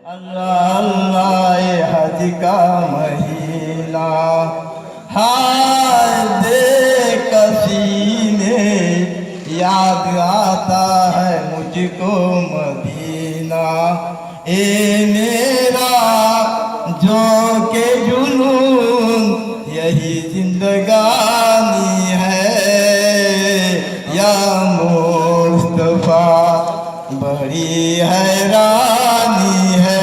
अल्लाह अल्लाह ये हज का महीना, हाय देख सीने याद आता है मुझको मदीना। ए मेरा जो के जुनून यही जिंदगानी है, या मुस्तफा बड़ी हैरानी है,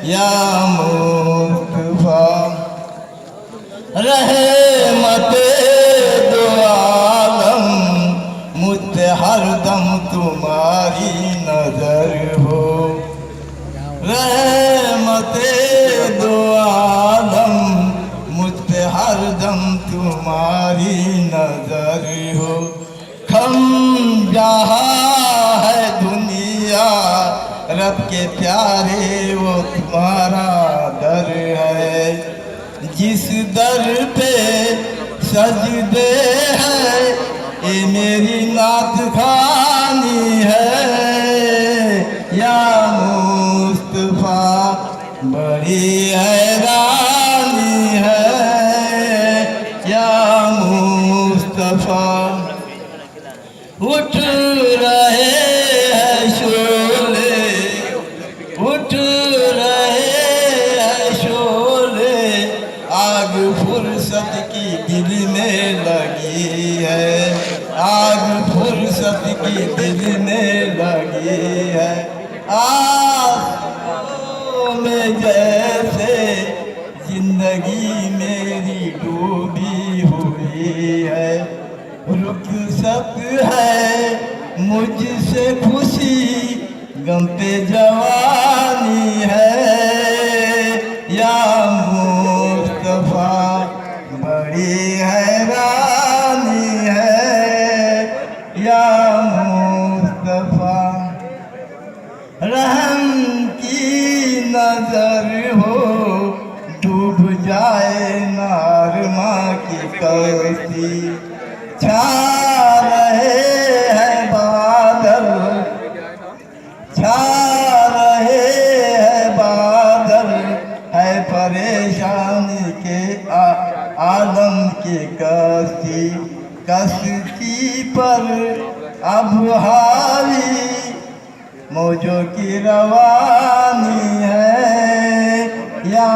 या मुस्तफा रहमते दो आलम मुझ पे हरदम तुम्हारी नजर हो। रहमते दो आलम मुझ पे हरदम तुम्हारी नजर हो। खम जहाँ है दुनिया रब के प्यारे वो तुम्हारा दर है। जिस दर पे सजदे है ये मेरी नात खानी है, या मुस्तफा बड़ी हैरानी है, या मुस्तफा उठ रहे हैं शोले, उठ रहे हैं शोले, आग फुर्सत की दिल में लगी है, आग फुर्सत की दिल में लगी है। आँखों में जैसे जिंदगी मेरी डूबी हुई है, रुखसत है मुझसे खुशी गम पे जवानी है, या मुस्तफा बड़ी हैरानी है, या मुस्तफा रहम की नजर हो डूब जाए नार माँ की कश्ती। छा रहे हैं बादल, छा रहे हैं बादल, है परेशानी के आलम की कश्ती। कश्ती पर अब हाली मौजों की रवानी है, या